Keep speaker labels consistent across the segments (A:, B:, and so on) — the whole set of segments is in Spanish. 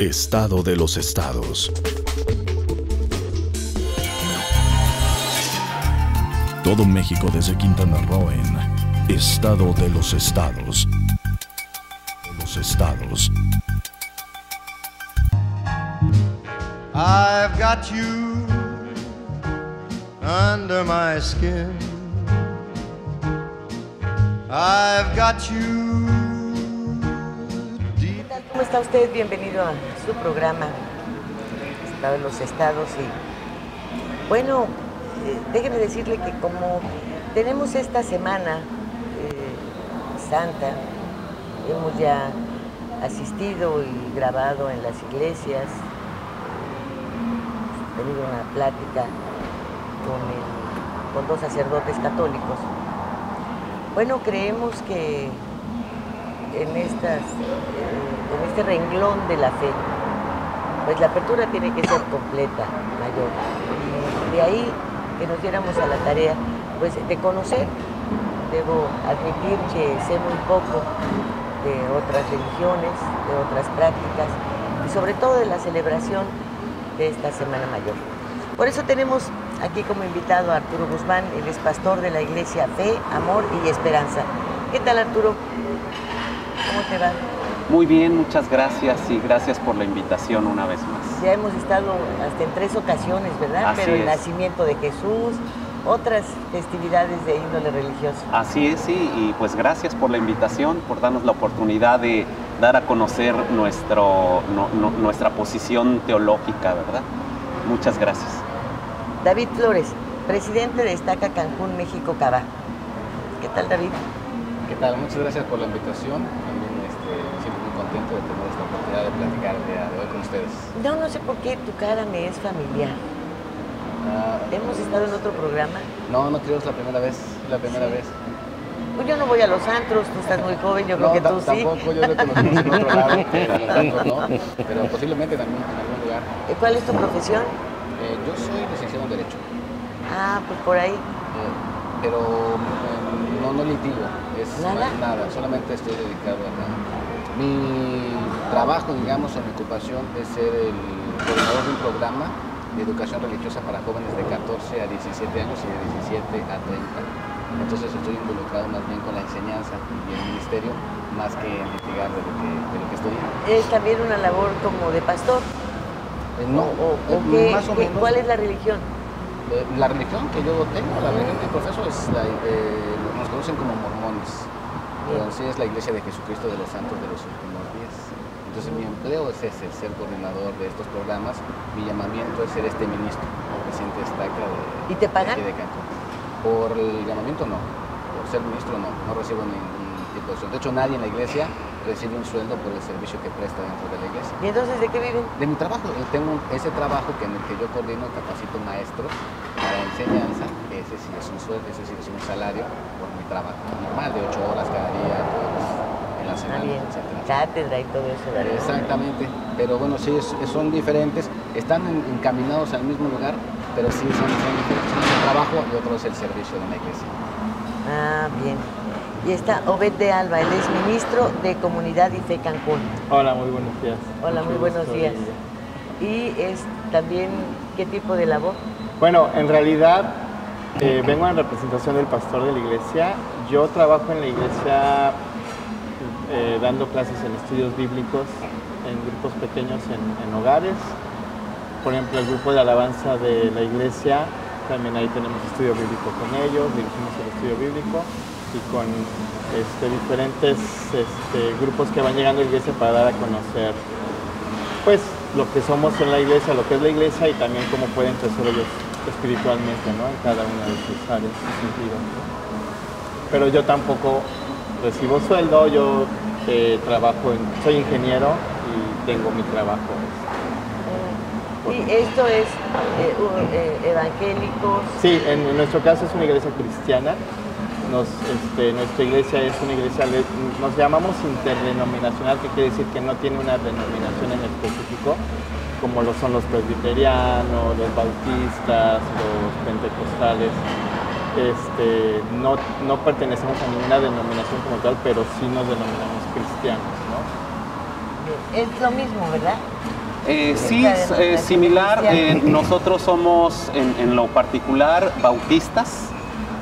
A: Estado de los estados. Todo México desde Quintana Roo en Estado de los estados. Los estados.
B: I've got you under my skin. I've got you deep.
C: ¿Cómo está usted? Bienvenido a su programa Estado de los Estados. Y bueno, déjeme decirle que como tenemos esta semana santa, hemos ya asistido y grabado en las iglesias, tenido una plática con dos sacerdotes católicos. Bueno, creemos que en este renglón de la fe, pues la apertura tiene que ser completa, mayor. Y de ahí que nos diéramos a la tarea, pues de conocer. Debo admitir que sé muy poco de otras religiones, de otras prácticas y sobre todo de la celebración de esta Semana Mayor. Por eso tenemos aquí como invitado a Arturo Guzmán. Él es pastor de la Iglesia Fe, Amor y Esperanza. ¿Qué tal, Arturo? ¿Cómo te va?
D: Muy bien, muchas gracias y gracias por la invitación una vez más.
C: Ya hemos estado hasta en 3 ocasiones, ¿verdad?
D: Así
C: Pero el
D: es.
C: nacimiento de Jesús, otras festividades de índole religiosa.
D: Así es, sí, y pues gracias por la invitación, por darnos la oportunidad de dar a conocer nuestra posición teológica, ¿verdad? Muchas gracias.
C: David Flores, presidente de Destaca Cancún, México, Cava. ¿Qué tal, David?
E: ¿Qué tal? Muchas gracias por la invitación. También siento muy contento de tener esta oportunidad de platicar el día de hoy con ustedes.
C: No sé por qué tu cara me es familiar. ¿Hemos estado en otro programa?
E: No, creo que es la primera vez.
C: Pues yo no voy a los antros, tú estás muy joven, yo creo que tú sí.
E: Tampoco, yo lo conozco en otro lado, pero los antros no, pero posiblemente también en algún lugar.
C: ¿Cuál es tu profesión?
E: Yo soy licenciado en Derecho.
C: Pues por ahí.
E: Pero no litigo,
C: ¿Nada?
E: Solamente estoy dedicado a nada. Mi trabajo, digamos, o mi ocupación es ser el coordinador de un programa de educación religiosa para jóvenes de 14 a 17 años y de 17 a 30. Entonces estoy involucrado más bien con la enseñanza y el ministerio, más que en litigar de lo que estudio.
C: ¿Es también una labor como de pastor?
E: No, más o menos.
C: ¿Cuál es la religión?
E: La religión que yo tengo, la religión que profeso es nos conocen como mormones, pero sí es la Iglesia de Jesucristo de los Santos de los Últimos Días. Entonces mi empleo es ese, ser coordinador de estos programas. Mi llamamiento es ser este ministro, el presidente Destaca
C: ¿Y te pagan?
E: de Cancún. Por el llamamiento no, por ser ministro no recibo ningún tipo de sueldo. De hecho nadie en la iglesia recibe un sueldo por el servicio que presta dentro de la iglesia.
C: ¿Y entonces de qué viven?
E: De mi trabajo, tengo ese trabajo en el que yo coordino y capacito maestros para enseñanza. Ese sí es un sueldo, ese sí es un salario por mi trabajo normal de 8 horas cada día, en la semana,
C: Bien.
E: etcétera.
C: Cátedra y todo eso, David.
E: Exactamente, pero bueno, sí son diferentes, están encaminados al mismo lugar, pero sí son diferentes. Uno es el trabajo y otro es el servicio de la iglesia.
C: Bien. Y está Obed de Alba, él es ministro de Comunidad y Fe Cancún.
F: Hola, muy buenos días.
C: Hola, muy buenos días. ¿Y es también qué tipo de labor?
F: Bueno, en realidad vengo en representación del pastor de la iglesia. Yo trabajo en la iglesia dando clases en estudios bíblicos, en grupos pequeños en hogares. Por ejemplo, el grupo de alabanza de la iglesia, también ahí tenemos estudio bíblico con ellos, dirigimos el estudio bíblico y con diferentes grupos que van llegando a la iglesia para dar a conocer pues lo que somos en la iglesia, lo que es la iglesia y también cómo pueden crecer ellos espiritualmente, ¿no? En cada una de sus áreas y sentidos. Pero yo tampoco recibo sueldo, yo soy ingeniero y tengo mi trabajo.
C: ¿Y esto es evangélicos?
F: Sí, en nuestro caso es una iglesia cristiana. Nuestra iglesia es una iglesia, nos llamamos interdenominacional, que quiere decir que no tiene una denominación en específico, como lo son los presbiterianos, los bautistas, los pentecostales. No pertenecemos a ninguna denominación como tal, pero sí nos denominamos cristianos. cristianos, ¿no?
C: Es lo mismo, ¿verdad?
D: Sí, es similar. Nosotros somos, en lo particular, bautistas.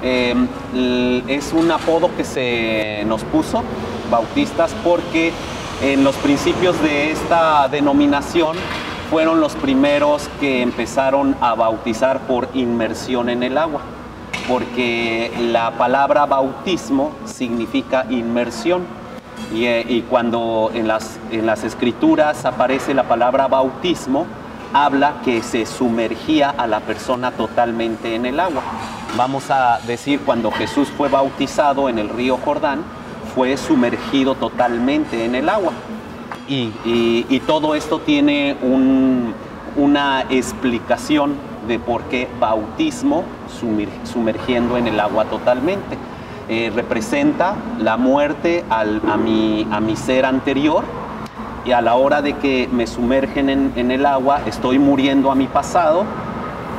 D: Es un apodo que se nos puso, bautistas, porque en los principios de esta denominación fueron los primeros que empezaron a bautizar por inmersión en el agua, porque la palabra bautismo significa inmersión. Y cuando en las escrituras aparece la palabra bautismo, habla que se sumergía a la persona totalmente en el agua. Vamos a decir, cuando Jesús fue bautizado en el río Jordán, fue sumergido totalmente en el agua. Y todo esto tiene una explicación de por qué bautismo sumergiendo en el agua totalmente. Representa la muerte a mi ser anterior, y a la hora de que me sumergen en el agua estoy muriendo a mi pasado.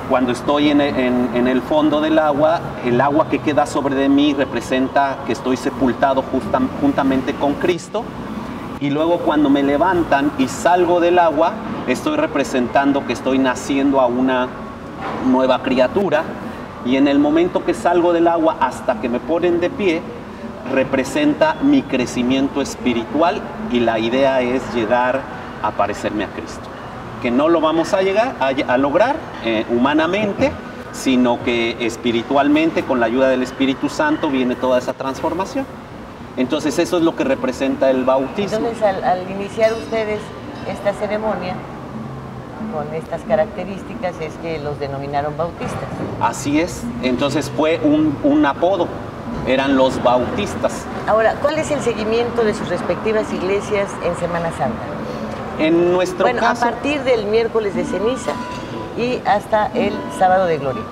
D: Cuando estoy en el fondo del agua, el agua que queda sobre de mí representa que estoy sepultado juntamente con Cristo, y luego cuando me levantan y salgo del agua, estoy representando que estoy naciendo a una nueva criatura. Y en el momento que salgo del agua hasta que me ponen de pie, representa mi crecimiento espiritual, y la idea es llegar a parecerme a Cristo. Que no lo vamos a llegar a lograr humanamente, sino que espiritualmente, con la ayuda del Espíritu Santo, viene toda esa transformación. Entonces eso es lo que representa el bautismo.
C: Entonces al iniciar ustedes esta ceremonia, con estas características, es que los denominaron bautistas.
D: Así es, entonces fue un apodo, eran los bautistas.
C: Ahora, ¿cuál es el seguimiento de sus respectivas iglesias en Semana Santa?
D: En nuestro caso,
C: a partir del miércoles de ceniza y hasta el sábado de gloria.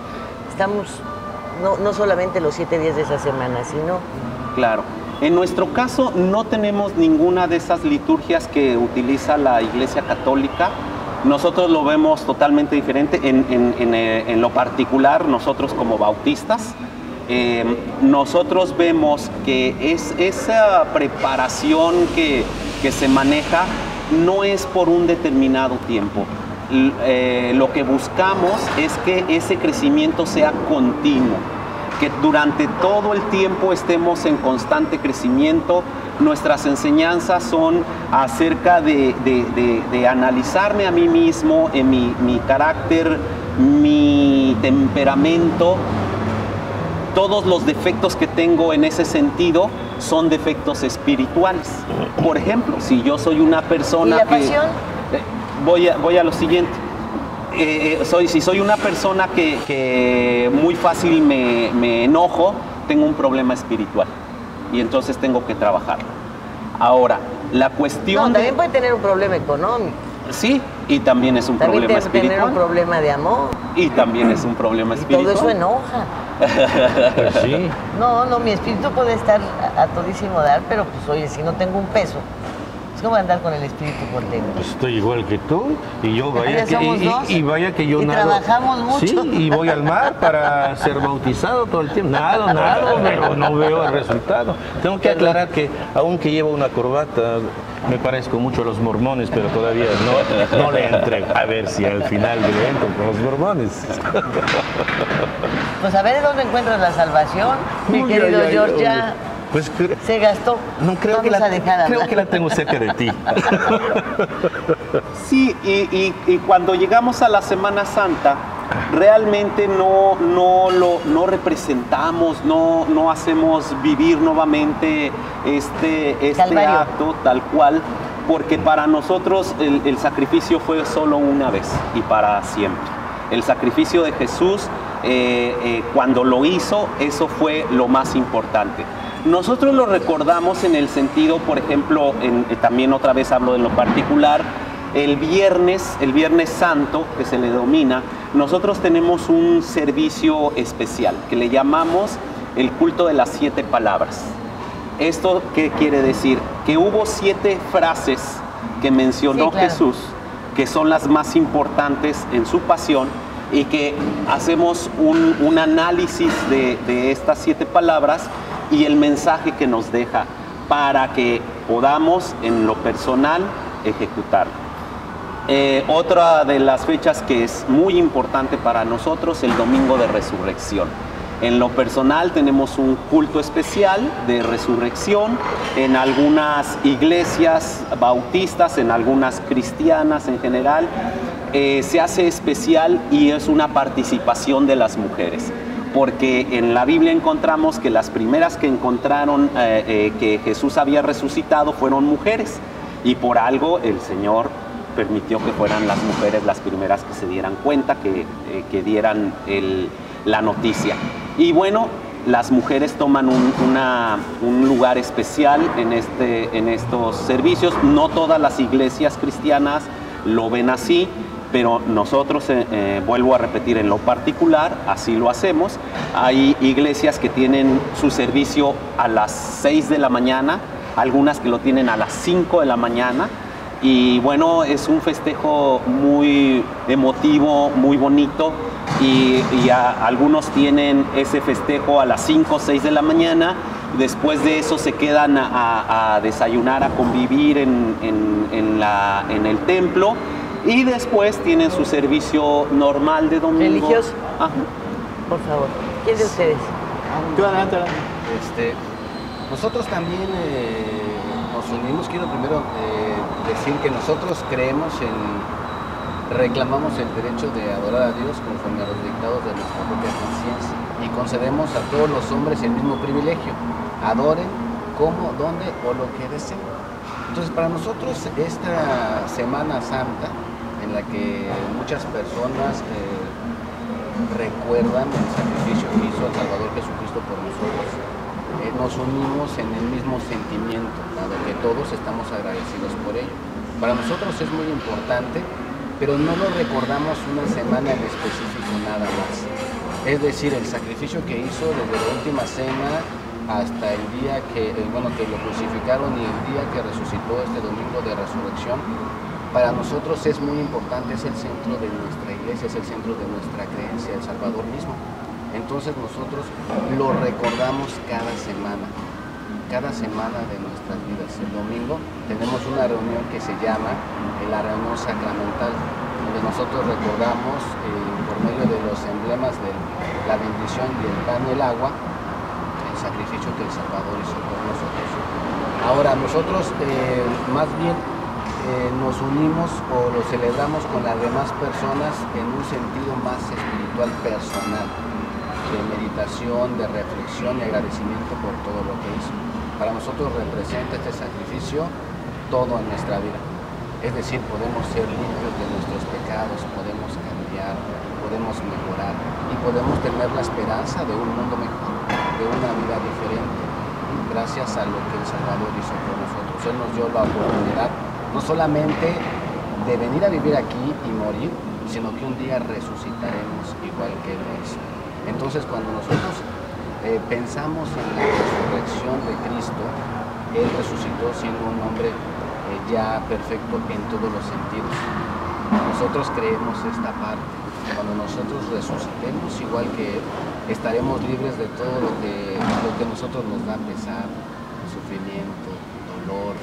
C: Estamos no solamente los 7 días de esa semana, sino...
D: Claro. En nuestro caso no tenemos ninguna de esas liturgias que utiliza la Iglesia Católica. Nosotros lo vemos totalmente diferente. En lo particular, nosotros como bautistas, nosotros vemos que esa preparación que se maneja no es por un determinado tiempo. Lo que buscamos es que ese crecimiento sea continuo, que durante todo el tiempo estemos en constante crecimiento. Nuestras enseñanzas son acerca de analizarme a mí mismo, en mi carácter, mi temperamento. Todos los defectos que tengo en ese sentido son defectos espirituales. Por ejemplo, si yo soy una persona...
C: ¿Y la pasión?
D: Voy a lo siguiente. Si soy una persona que muy fácil me enojo, tengo un problema espiritual, y entonces tengo que trabajarlo. Ahora, la cuestión
C: también puede tener un problema económico.
D: Sí, y también es un problema espiritual.
C: También tener un problema de amor.
D: Y también es un problema espiritual.
C: Y todo eso enoja.
G: Pues sí.
C: No, mi espíritu puede estar a todísimo dar, pero pues oye, si no tengo un peso, es como andar con el espíritu por dentro.
G: Pues estoy igual que tú, y yo vaya que yo
C: y
G: nado.
C: Trabajamos mucho.
G: Sí, y voy al mar para ser bautizado todo el tiempo. Nado, pero no veo el resultado. Tengo que aclarar que aunque llevo una corbata, me parezco mucho a los mormones, pero todavía no le entrego. A ver si al final del evento con los mormones.
C: Pues a ver dónde encuentras la salvación, mi querido George. Ya
G: pues
C: se gastó.
G: No creo que la tengo cerca de ti.
D: Sí, y cuando llegamos a la Semana Santa, realmente no representamos, no hacemos vivir nuevamente este acto tal cual, porque para nosotros el sacrificio fue solo una vez y para siempre. El sacrificio de Jesús, cuando lo hizo, eso fue lo más importante. Nosotros lo recordamos en el sentido, por ejemplo, también otra vez hablo de lo particular, el Viernes Santo, que se le denomina, nosotros tenemos un servicio especial que le llamamos el culto de las 7 palabras. ¿Esto qué quiere decir? Que hubo 7 frases que mencionó Jesús, que son las más importantes en su pasión, y que hacemos un análisis de estas 7 palabras y el mensaje que nos deja, para que podamos en lo personal ejecutarlo. Otra de las fechas que es muy importante para nosotros, el Domingo de Resurrección. En lo personal tenemos un culto especial de resurrección en algunas iglesias bautistas, en algunas cristianas en general. Se hace especial y es una participación de las mujeres, porque en la Biblia encontramos que las primeras que encontraron que Jesús había resucitado fueron mujeres, y por algo el Señor permitió que fueran las mujeres las primeras que se dieran cuenta, que dieran la noticia. Y bueno, las mujeres toman un lugar especial en estos servicios. No todas las iglesias cristianas lo ven así, pero nosotros, vuelvo a repetir, en lo particular, así lo hacemos. Hay iglesias que tienen su servicio a las 6 de la mañana, algunas que lo tienen a las 5 de la mañana. Y bueno, es un festejo muy emotivo, muy bonito, y algunos tienen ese festejo a las 5 o 6 de la mañana. Después de eso se quedan a desayunar, a convivir en el templo, y después tienen su servicio normal de domingo.
C: ¿Religioso?
D: Ajá.
C: Por favor, ¿quién de ustedes?
F: Tú adelante, adelante.
E: Nosotros también nos unimos. Quiero primero decir que nosotros reclamamos el derecho de adorar a Dios conforme a los dictados de nuestra propia conciencia, y concedemos a todos los hombres el mismo privilegio: adoren como, donde o lo que deseen. Entonces, para nosotros esta Semana Santa, en la que muchas personas recuerdan el sacrificio que hizo el Salvador Jesucristo por nosotros, nos unimos en el mismo sentimiento, dado que todos estamos agradecidos por ello. Para nosotros es muy importante, pero no lo recordamos una semana en específico nada más. Es decir, el sacrificio que hizo desde la última cena hasta el día que lo crucificaron, y el día que resucitó, este Domingo de Resurrección, para nosotros es muy importante, es el centro de nuestra iglesia, es el centro de nuestra creencia, el Salvador mismo. Entonces nosotros lo recordamos cada semana de nuestras vidas. El domingo tenemos una reunión que se llama la reunión sacramental, donde nosotros recordamos por medio de los emblemas de la bendición y el pan y el agua, el sacrificio que el Salvador hizo por nosotros. Ahora nosotros más bien nos unimos o lo celebramos con las demás personas en un sentido más espiritual, personal, de meditación, de reflexión y agradecimiento por todo lo que hizo. Para nosotros representa este sacrificio todo en nuestra vida. Es decir, podemos ser limpios de nuestros pecados, podemos cambiar, podemos mejorar y podemos tener la esperanza de un mundo mejor, de una vida diferente, gracias a lo que el Salvador hizo por nosotros. Él nos dio la oportunidad no solamente de venir a vivir aquí y morir, sino que un día resucitaremos igual que Él hizo. Entonces, cuando nosotros pensamos en la resurrección de Cristo, Él resucitó siendo un hombre ya perfecto en todos los sentidos. Nosotros creemos esta parte. Cuando nosotros resucitemos igual que Él, estaremos libres de todo lo que nosotros nos da pesar, sufrimiento, dolor,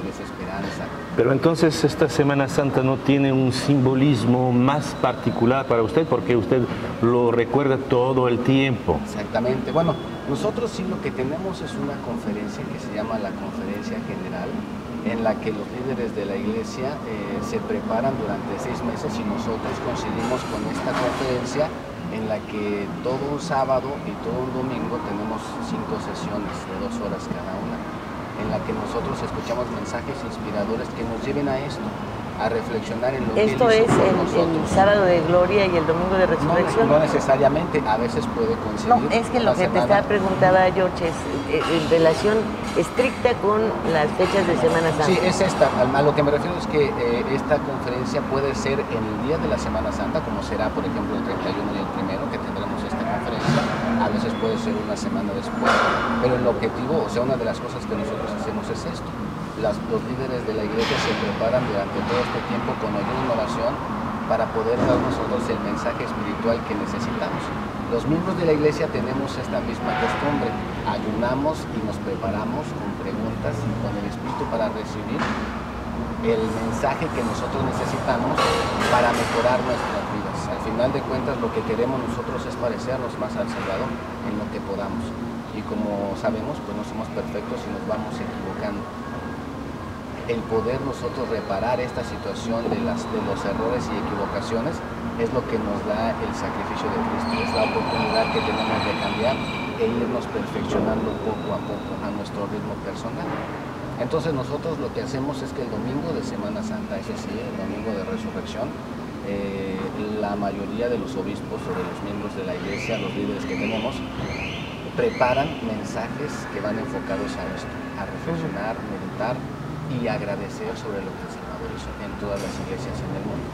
E: desesperanza.
G: Pero entonces esta Semana Santa no tiene un simbolismo más particular para usted, porque usted lo recuerda todo el tiempo.
E: Exactamente. Bueno, nosotros sí lo que tenemos es una conferencia que se llama la Conferencia General, en la que los líderes de la iglesia se preparan durante 6 meses, y nosotros coincidimos con esta conferencia en la que todo un sábado y todo un domingo tenemos 5 sesiones de 2 horas cada una, en la que nosotros escuchamos mensajes inspiradores que nos lleven a esto, a reflexionar en lo que Él hizo por nosotros.
C: El sábado de gloria y el domingo de resurrección.
E: No necesariamente, a veces puede coincidir.
C: No, es que lo que te estaba preguntando, George, es en relación estricta con las fechas de Semana Santa.
E: Sí, es esta. A lo que me refiero es que esta conferencia puede ser en el día de la Semana Santa, como será, por ejemplo, el 31 y el 1, que tendremos esta conferencia. A veces puede ser una semana después. Pero el objetivo, o sea, una de las cosas que nosotros hacemos es esto. Los líderes de la iglesia se preparan durante todo este tiempo con ayuno y oración para poder dar nosotros el mensaje espiritual que necesitamos. Los miembros de la iglesia tenemos esta misma costumbre, ayunamos y nos preparamos con preguntas y con el Espíritu para recibir el mensaje que nosotros necesitamos para mejorar nuestras vidas. Al final de cuentas, lo que queremos nosotros es parecernos más al Salvador en lo que podamos. Y como sabemos, pues no somos perfectos y nos vamos equivocando. El poder nosotros reparar esta situación de los errores y equivocaciones es lo que nos da el sacrificio de Cristo, es la oportunidad que tenemos de cambiar e irnos perfeccionando poco a poco a nuestro ritmo personal. Entonces nosotros lo que hacemos es que el domingo de Semana Santa, ese sí, el domingo de Resurrección, la mayoría de los obispos o de los miembros de la iglesia, los líderes que tenemos, preparan mensajes que van enfocados a esto, a reflexionar, meditar y agradecer sobre lo que el Salvador hizo en todas las iglesias en el mundo.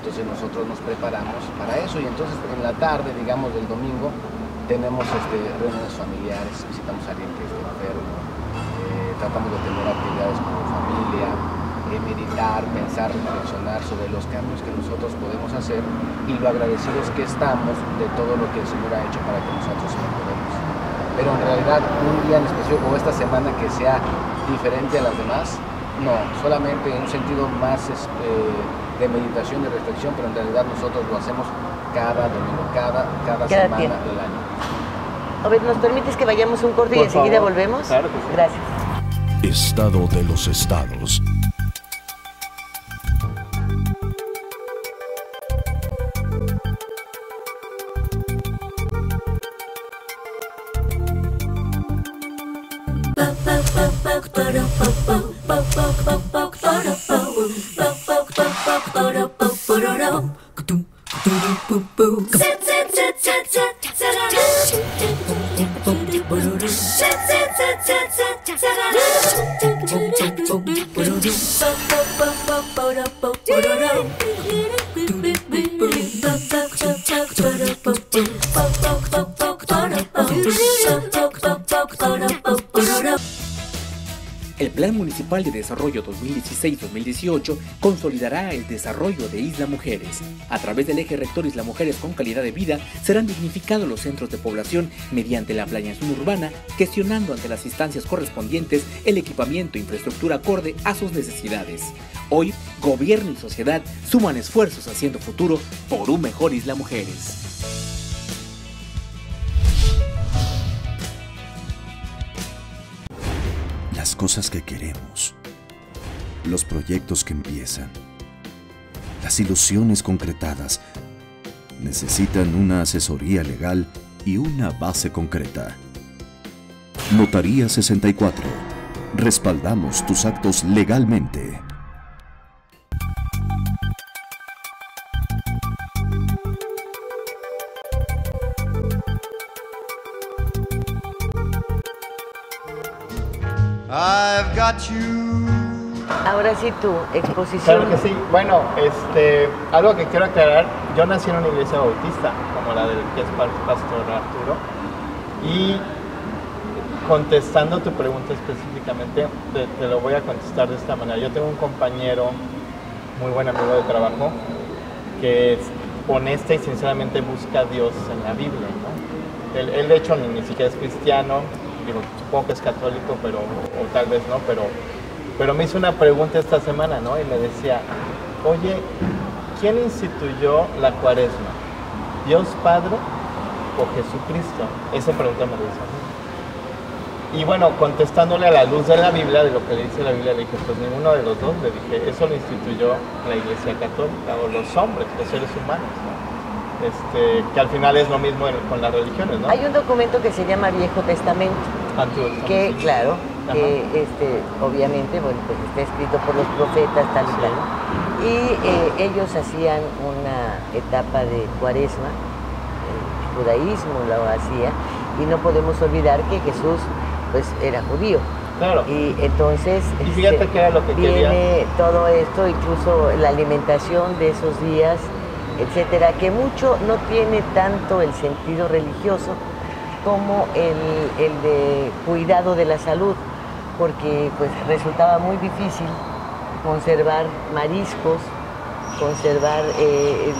E: Entonces nosotros nos preparamos para eso y entonces en la tarde, digamos, del domingo, tenemos reuniones familiares, visitamos a alguien que esté enfermo, tratamos de tener actividades como familia, meditar, pensar, reflexionar sobre los cambios que nosotros podemos hacer y lo agradecidos que estamos de todo lo que el Señor ha hecho para que nosotros mejoremos. Pero en realidad un día en específico o esta semana que sea diferente a las demás, no, solamente en un sentido más de meditación y reflexión, pero en realidad nosotros lo hacemos cada domingo, cada semana del año.
C: A ver, ¿nos permites que vayamos un corte y enseguida volvemos?
F: Claro que sí.
C: Gracias.
A: Estado de los estados.
H: El Plan Municipal de Desarrollo 2016-2018 consolidará el desarrollo de Isla Mujeres. A través del eje rector Isla Mujeres con calidad de vida, serán dignificados los centros de población mediante la planeación urbana, gestionando ante las instancias correspondientes el equipamiento e infraestructura acorde a sus necesidades. Hoy, gobierno y sociedad suman esfuerzos haciendo futuro por un mejor Isla Mujeres.
I: Las cosas que queremos, los proyectos que empiezan, las ilusiones concretadas, necesitan una asesoría legal y una base concreta. Notaría 64. Respaldamos tus actos legalmente.
B: I've got you.
C: Ahora sí, tu exposición.
F: Claro que sí. Bueno, algo que quiero aclarar, yo nací en una iglesia bautista, como la del que es Pastor Arturo, y contestando tu pregunta específicamente, te lo voy a contestar de esta manera. Yo tengo un compañero, muy buen amigo de trabajo, que honesta y sinceramente busca a Dios en la Biblia, ¿no? Él de hecho ni siquiera es cristiano, digo, supongo que es católico, pero, o tal vez no, pero me hizo una pregunta esta semana, ¿no? Y me decía, oye, ¿quién instituyó la cuaresma? ¿Dios Padre o Jesucristo? Esa pregunta me la hizo a mí. Y bueno, contestándole a la luz de la Biblia, de lo que le dice la Biblia, le dije, pues ninguno de los dos. Le dije, eso lo instituyó la Iglesia Católica, o los hombres, los seres humanos, ¿no? Que al final es lo mismo con las religiones, ¿no?
C: Hay un documento que se llama Viejo Testamento,
F: Antiguo Testamento,
C: que,
F: sí.
C: claro,
F: Ajá.
C: que obviamente, bueno, pues está escrito por los profetas, tal y tal. Y ellos hacían una etapa de cuaresma, el judaísmo lo hacía, y no podemos olvidar que Jesús, pues, era judío.
F: Claro.
C: Y entonces
F: Y fíjate que era lo que
C: viene
F: quería.
C: todo esto, incluso la alimentación de esos días, etcétera, que mucho no tiene tanto el sentido religioso como el de cuidado de la salud, porque pues resultaba muy difícil conservar mariscos, conservar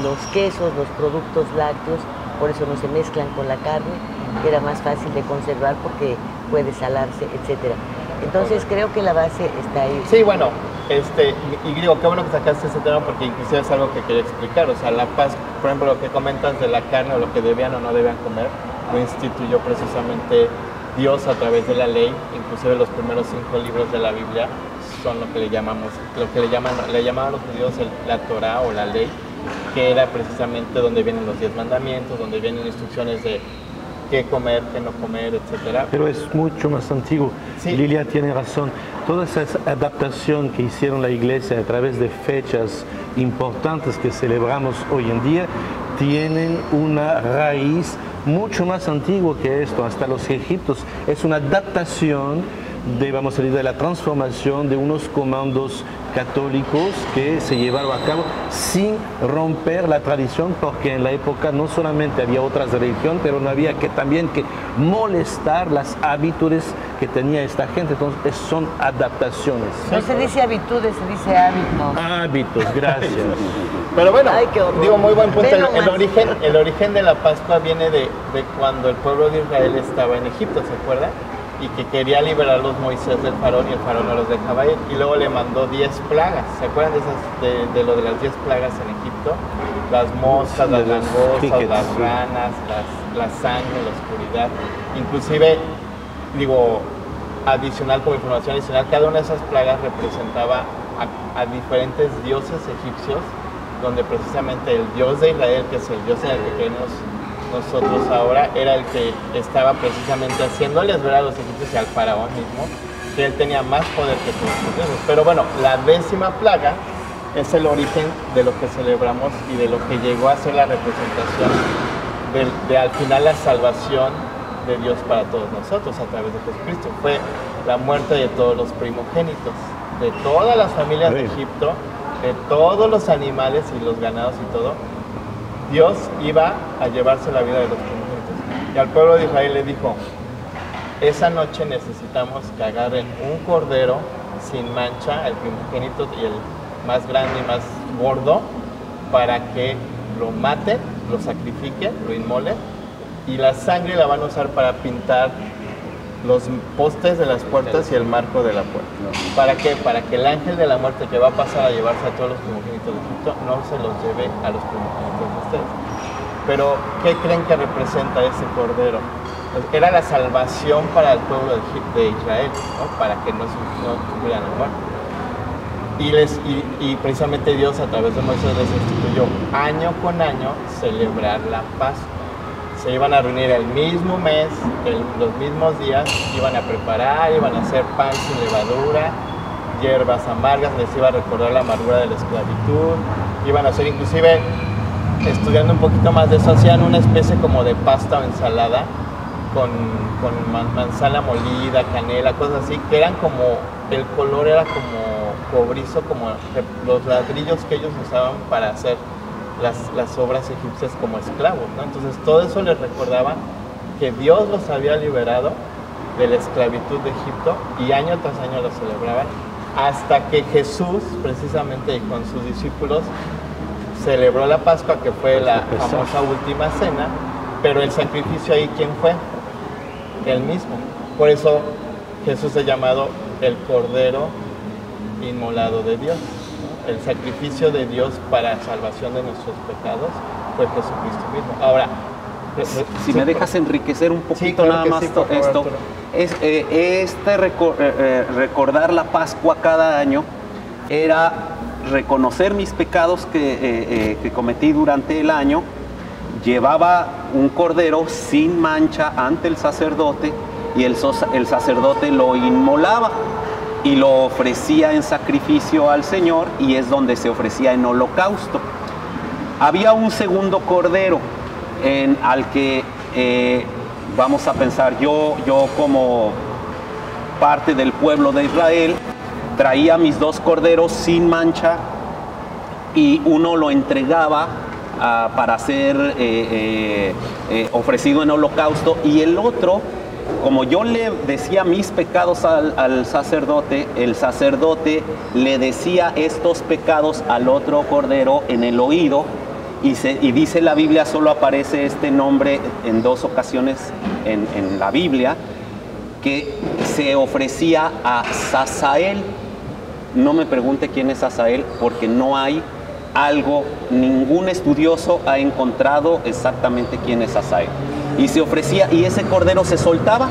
C: los quesos, los productos lácteos, por eso no se mezclan con la carne, que era más fácil de conservar porque puede salarse, etcétera. Entonces creo que la base está ahí.
F: Sí, bueno, y digo, qué bueno que sacaste ese tema porque inclusive es algo que quería explicar. O sea, la paz, por ejemplo, lo que comentas de la carne o lo que debían o no debían comer, lo instituyó precisamente Dios a través de la ley. Inclusive los primeros 5 libros de la Biblia son lo que le llamaban los judíos la Torá o la ley, que era precisamente donde vienen los 10 mandamientos, donde vienen instrucciones de qué comer, qué no comer, etcétera.
G: Pero es mucho más antiguo.
F: Sí.
G: Lilia tiene razón. Toda esa adaptación que hicieron la Iglesia a través de fechas importantes que celebramos hoy en día tienen una raíz mucho más antigua que esto. Hasta los egipcios es una adaptación vamos a decir, de la transformación de unos comandos católicos que se llevaron a cabo sin romper la tradición, porque en la época no solamente había otras religiones, pero no había también que molestar las habitudes que tenía esta gente. Entonces son adaptaciones.
C: No se dice habitudes, se dice hábitos.
G: Hábitos, gracias.
F: Pero bueno,
C: Ay,
F: digo, muy buen punto.
C: Ven
F: El origen de la Pascua viene de cuando el pueblo de Israel estaba en Egipto, ¿se acuerdan? Y que quería liberarlos Moisés del faraón y el faraón no los dejaba ir. Y luego le mandó 10 plagas. ¿Se acuerdan de lo de las 10 plagas en Egipto? Las moscas, las langostas, las ranas, la sangre, la oscuridad. Inclusive, digo, como información adicional, cada una de esas plagas representaba a diferentes dioses egipcios, donde precisamente el Dios de Israel, que es el Dios en el que creemos nosotros ahora, era el que estaba precisamente haciéndoles ver a los egipcios y al faraón mismo que él tenía más poder que todos los dioses. Pero bueno, la 10ª plaga es el origen de lo que celebramos y de lo que llegó a ser la representación de al final la salvación de Dios para todos nosotros a través de Jesucristo. Fue la muerte de todos los primogénitos, de todas las familias de Egipto, de todos los animales y los ganados y todo. Dios iba a llevarse la vida de los primogénitos. Y al pueblo de Israel le dijo, esa noche necesitamos que agarren un cordero sin mancha, el primogénito y el más grande y más gordo, para que lo maten, lo sacrifiquen, lo inmolen, y la sangre la van a usar para pintar los postes de las puertas y el marco de la puerta. ¿Para qué? Para que el ángel de la muerte que va a pasar a llevarse a todos los primogénitos de Egipto no se los lleve a los primogénitos de ustedes. Pero, ¿qué creen que representa ese cordero? Era la salvación para el pueblo de Israel, ¿no? Para que no tuvieran la muerte. Y precisamente Dios a través de Moisés les instituyó año con año celebrar la Pascua. Se iban a reunir el mismo mes, los mismos días, iban a preparar, iban a hacer pan sin levadura, hierbas amargas, les iba a recordar la amargura de la esclavitud, iban a hacer inclusive, estudiando un poquito más de eso, hacían una especie como de pasta o ensalada con manzana molida, canela, cosas así, que eran como, el color era como cobrizo, como los ladrillos que ellos usaban para hacer las obras egipcias como esclavos, ¿no? Entonces todo eso les recordaba que Dios los había liberado de la esclavitud de Egipto y año tras año lo celebraban hasta que Jesús precisamente con sus discípulos celebró la Pascua, que fue la famosa última cena, pero el sacrificio ahí, ¿quién fue? Él mismo. Por eso Jesús es llamado el Cordero Inmolado de Dios. El sacrificio de Dios para salvación de nuestros pecados fue Jesucristo mismo. Ahora,
D: si me dejas enriquecer un poquito, claro, nada más esto, recordar la Pascua cada año era reconocer mis pecados que cometí durante el año. Llevaba un cordero sin mancha ante el sacerdote y el sacerdote lo inmolaba y lo ofrecía en sacrificio al Señor, y es donde se ofrecía en holocausto. Había un segundo cordero al que vamos a pensar, yo como parte del pueblo de Israel traía mis 2 corderos sin mancha y uno lo entregaba para ser ofrecido en holocausto, y el otro, como yo le decía mis pecados al sacerdote, el sacerdote le decía estos pecados al otro cordero en el oído, y dice la Biblia, solo aparece este nombre en 2 ocasiones en la Biblia, que se ofrecía a Sazael. No me pregunte quién es Sazael, porque no hay algo, ningún estudioso ha encontrado exactamente quién es Sazael. Y se ofrecía, y ese cordero se soltaba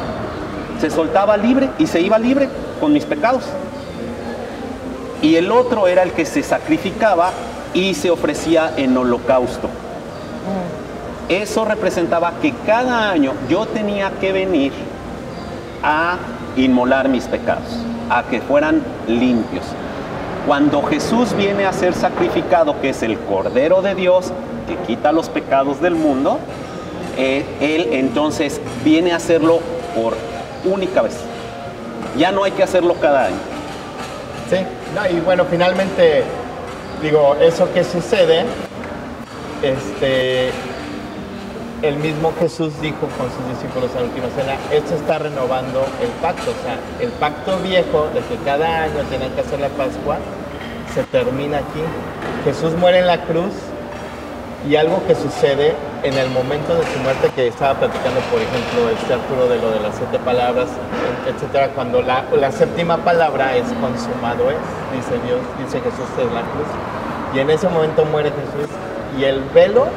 D: libre, y se iba libre con mis pecados. Y el otro era el que se sacrificaba y se ofrecía en holocausto. Eso representaba que cada año yo tenía que venir a inmolar mis pecados, a que fueran limpios. Cuando Jesús viene a ser sacrificado, que es el Cordero de Dios, que quita los pecados del mundo, Él entonces viene a hacerlo por única vez. Ya no hay que hacerlo cada año.
F: Sí, no, y bueno, finalmente, digo, eso que sucede, el mismo Jesús dijo con sus discípulos en la última cena, esto está renovando el pacto, o sea, el pacto viejo de que cada año tenían que hacer la Pascua, se termina aquí. Jesús muere en la cruz, y algo que sucede en el momento de su muerte, que estaba platicando, por ejemplo, Arturo, de lo de las 7 palabras, etcétera, cuando la 7ª palabra es consumado es, dice Dios, dice Jesús en la cruz, y en ese momento muere Jesús, y el velo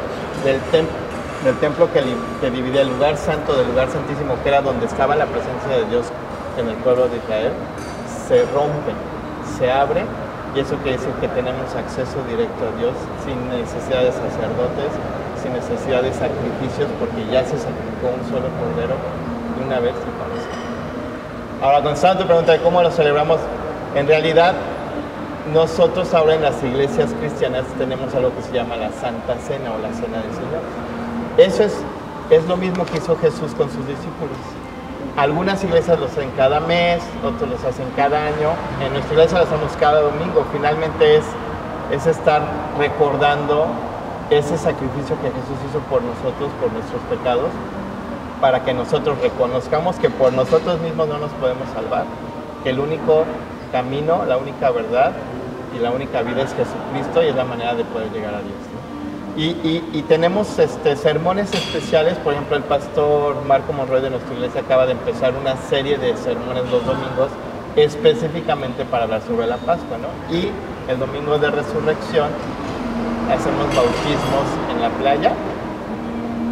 F: del templo que dividía el lugar santo del lugar santísimo, que era donde estaba la presencia de Dios en el pueblo de Israel, se rompe, se abre, y eso quiere decir que tenemos acceso directo a Dios sin necesidad de sacerdotes, sin necesidad de sacrificios, porque ya se sacrificó un solo cordero de una vez y para siempre. Ahora, contestando tu pregunta de cómo lo celebramos, en realidad nosotros ahora en las iglesias cristianas tenemos algo que se llama la Santa Cena o la Cena del Señor. Eso es lo mismo que hizo Jesús con sus discípulos. Algunas iglesias lo hacen cada mes, otros los hacen cada año. En nuestra iglesia lo hacemos cada domingo. Finalmente es estar recordando ese sacrificio que Jesús hizo por nosotros, por nuestros pecados, para que nosotros reconozcamos que por nosotros mismos no nos podemos salvar, que el único camino, la única verdad y la única vida es Jesucristo, y es la manera de poder llegar a Dios, ¿no? Y tenemos sermones especiales. Por ejemplo, el pastor Marco Monroy de nuestra iglesia acaba de empezar una serie de sermones los domingos específicamente para hablar sobre la Pascua, ¿no? Y el domingo de resurrección hacemos bautismos en la playa,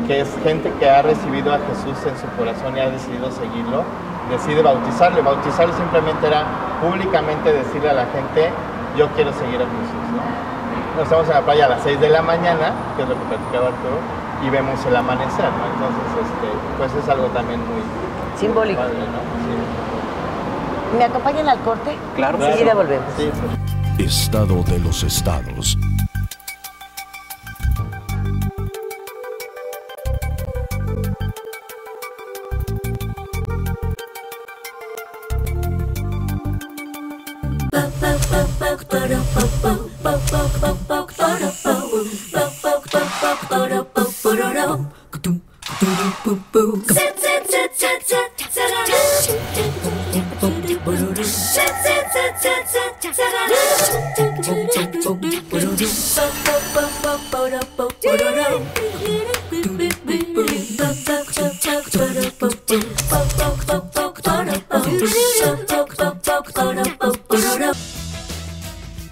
F: que es gente que ha recibido a Jesús en su corazón y ha decidido seguirlo, decide bautizarle. Bautizarle simplemente era públicamente decirle a la gente, yo quiero seguir a Jesús, ¿no? Nos estamos en la playa a las 6 de la mañana, que es lo que platicaba Arturo, y vemos el amanecer, ¿no? Entonces, pues es algo también muy
C: simbólico,
F: padre, ¿no? Sí.
C: ¿Me acompañan al corte?
D: Claro.
C: Enseguida volvemos.
F: Sí, sí.
A: Estado de los estados.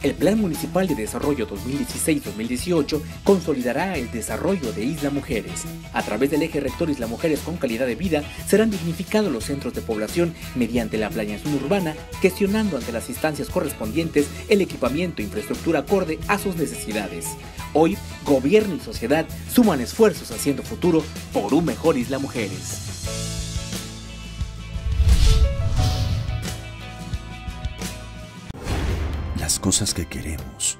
H: El Plan Municipal de Desarrollo 2016-2018 consolidará el desarrollo de Isla Mujeres. A través del eje rector Isla Mujeres con calidad de vida, serán dignificados los centros de población mediante la planeación urbana, gestionando ante las instancias correspondientes el equipamiento e infraestructura acorde a sus necesidades. Hoy, gobierno y sociedad suman esfuerzos haciendo futuro por un mejor Isla Mujeres.
I: Las cosas que queremos,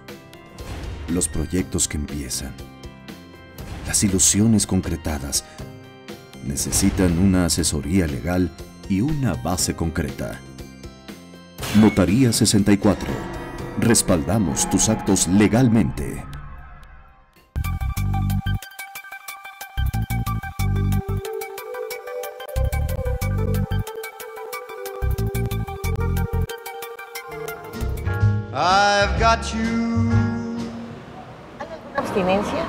I: los proyectos que empiezan, las ilusiones concretadas, necesitan una asesoría legal y una base concreta. Notaría 64. Respaldamos tus actos legalmente.
B: I've got you.
C: ¿Hay alguna abstinencia?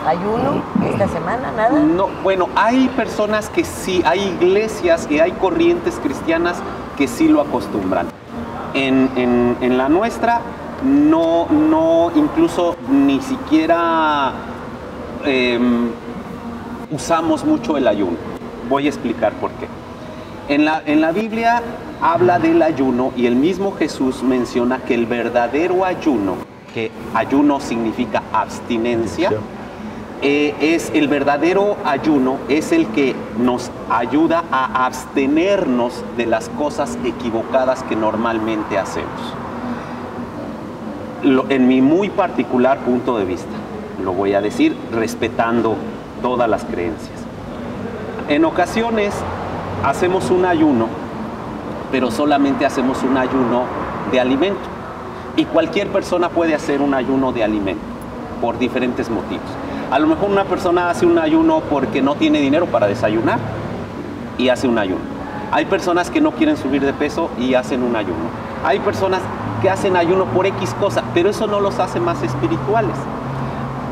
C: ¿Ayuno esta semana? ¿Nada?
D: No, bueno, hay personas que sí, hay iglesias y hay corrientes cristianas que sí lo acostumbran. En la nuestra, no, incluso ni siquiera usamos mucho el ayuno. Voy a explicar por qué. En la Biblia habla del ayuno y el mismo Jesús menciona que el verdadero ayuno, que ayuno significa abstinencia, es el verdadero ayuno, es el que nos ayuda a abstenernos de las cosas equivocadas que normalmente hacemos. En mi muy particular punto de vista, lo voy a decir respetando todas las creencias. En ocasiones hacemos un ayuno, pero solamente hacemos un ayuno de alimento. Y cualquier persona puede hacer un ayuno de alimento por diferentes motivos. A lo mejor una persona hace un ayuno porque no tiene dinero para desayunar y hace un ayuno. Hay personas que no quieren subir de peso y hacen un ayuno. Hay personas que hacen ayuno por X cosa, pero eso no los hace más espirituales.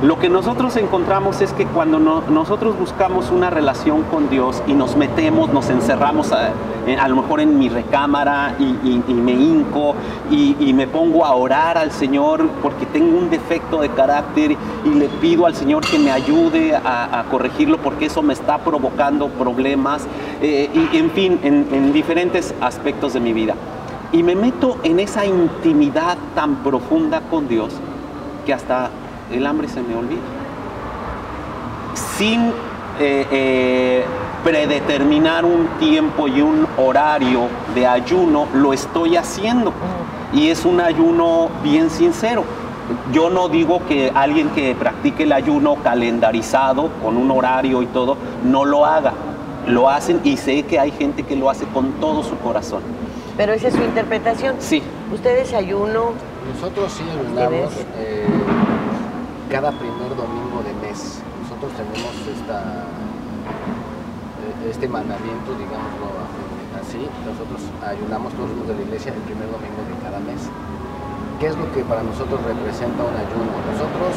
D: Lo que nosotros encontramos es que cuando nosotros buscamos una relación con Dios y nos metemos, nos encerramos a lo mejor en mi recámara y me hinco y me pongo a orar al Señor porque tengo un defecto de carácter y le pido al Señor que me ayude a corregirlo porque eso me está provocando problemas y en fin, en diferentes aspectos de mi vida. Y me meto en esa intimidad tan profunda con Dios que hasta el hambre se me olvida. Sin predeterminar un tiempo y un horario de ayuno, lo estoy haciendo. Y es un ayuno bien sincero. Yo no digo que alguien que practique el ayuno calendarizado, con un horario y todo, no lo haga. Lo hacen y sé que hay gente que lo hace con todo su corazón.
C: ¿Pero esa es su interpretación?
D: Sí.
C: ¿Ustedes ayuno?
E: Nosotros sí ayunamos cada primer domingo de mes. Nosotros tenemos este mandamiento, digámoslo así. Nosotros ayunamos todos los de la iglesia el primer domingo de cada mes. ¿Qué es lo que para nosotros representa un ayuno? Nosotros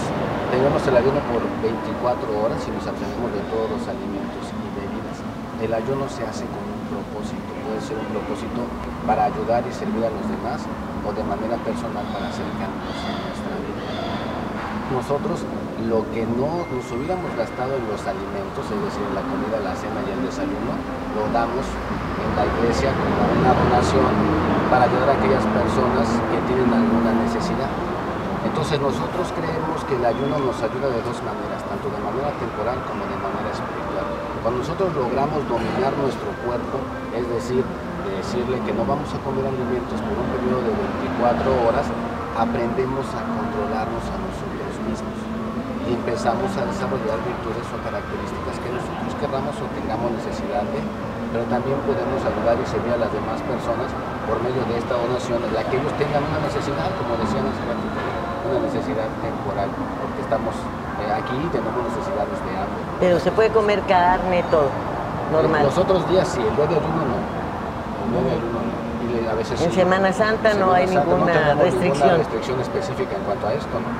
E: tenemos el ayuno por 24 horas y nos abstenemos de todos los alimentos y bebidas. El ayuno se hace con un propósito. Puede ser un propósito para ayudar y servir a los demás o de manera personal para hacer cambios en nuestra vida. Nosotros lo que no nos hubiéramos gastado en los alimentos, es decir, la comida, la cena y el desayuno, lo damos en la iglesia como una donación para ayudar a aquellas personas que tienen alguna necesidad. Entonces nosotros creemos que el ayuno nos ayuda de dos maneras, tanto de manera temporal como de manera espiritual. Cuando nosotros logramos dominar nuestro cuerpo, es decir, decirle que no vamos a comer alimentos por un periodo de 24 horas, aprendemos a controlarnos a nosotros mismos y empezamos a desarrollar virtudes o características que nosotros querramos o tengamos necesidad de, pero también podemos ayudar y servir a las demás personas por medio de esta donación, en la que ellos tengan una necesidad, como decían hace ratito, una necesidad temporal, porque estamos aquí y tenemos necesidades de hambre.
C: Pero se puede comer carne, todo, normal.
E: Los otros días sí, el día de ayuno no. El día de ayuno no. Y a veces
C: en
E: sí.
C: Semana Santa no hay ninguna restricción.
E: Ninguna restricción específica en cuanto a esto, ¿no?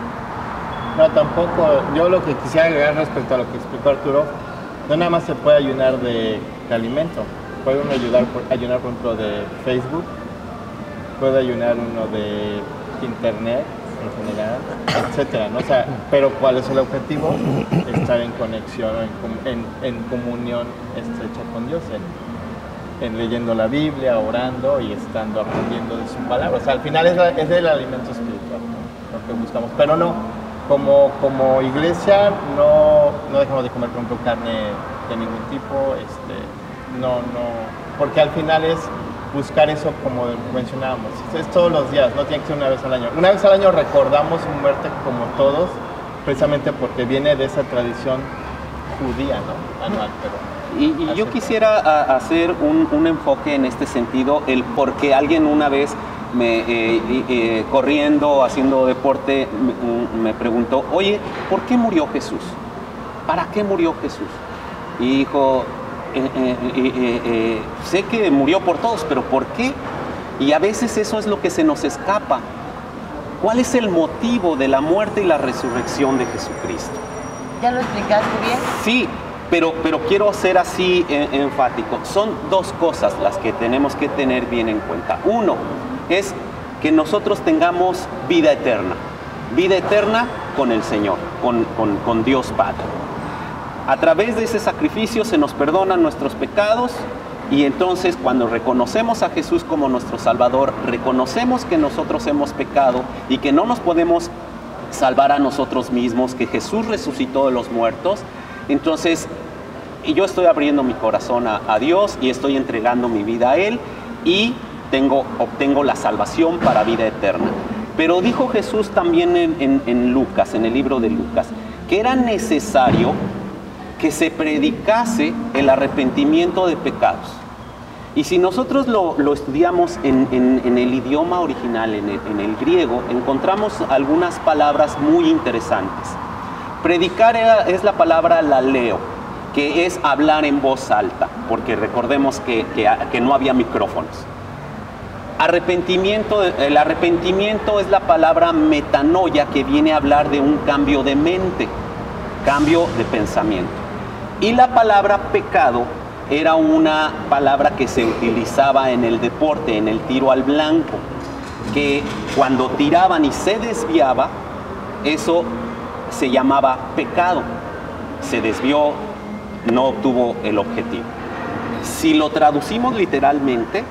F: No, tampoco. Yo lo que quisiera agregar respecto a lo que explicó Arturo, no nada más se puede ayunar de alimento. Puede uno ayunar, por ejemplo, de Facebook, puede ayunar uno de Internet en general, etcétera, ¿no? O sea, pero ¿cuál es el objetivo? Estar en conexión, en comunión estrecha con Dios, en leyendo la Biblia, orando y estando aprendiendo de su palabra. O sea, al final es el alimento espiritual, ¿no? Lo que buscamos. Pero no, como iglesia no dejamos de comer, por ejemplo, carne de ningún tipo, no, porque al final es buscar eso, como mencionábamos, es todos los días, no tiene que ser una vez al año. Una vez al año recordamos su muerte como todos, precisamente porque viene de esa tradición judía, ¿no? Anual, pero...
D: Y yo quisiera hacer un enfoque en este sentido, porque alguien una vez corriendo, haciendo deporte, me preguntó, oye, ¿por qué murió Jesús? ¿Para qué murió Jesús? Y dijo, sé que murió por todos, pero ¿por qué? Y a veces eso es lo que se nos escapa. ¿Cuál es el motivo de la muerte y la resurrección de Jesucristo?
C: ¿Ya lo explicaste bien?
D: Sí, pero quiero ser así enfático. Son dos cosas las que tenemos que tener bien en cuenta. Uno es que nosotros tengamos vida eterna con el Señor, con Dios Padre. A través de ese sacrificio se nos perdonan nuestros pecados y entonces cuando reconocemos a Jesús como nuestro Salvador, reconocemos que nosotros hemos pecado y que no nos podemos salvar a nosotros mismos, que Jesús resucitó de los muertos. Entonces yo estoy abriendo mi corazón a Dios y estoy entregando mi vida a Él y obtengo la salvación para vida eterna. Pero dijo Jesús también en Lucas, en el libro de Lucas, que era necesario que se predicase el arrepentimiento de pecados. Y si nosotros lo estudiamos en el idioma original, en el griego, encontramos algunas palabras muy interesantes. Predicar es la palabra laleo, que es hablar en voz alta, porque recordemos que no había micrófonos. El arrepentimiento es la palabra metanoia, que viene a hablar de un cambio de mente, cambio de pensamiento. Y la palabra pecado era una palabra que se utilizaba en el deporte, en el tiro al blanco, que cuando tiraban y se desviaba, eso se llamaba pecado. Se desvió, no obtuvo el objetivo. Si lo traducimos literalmente,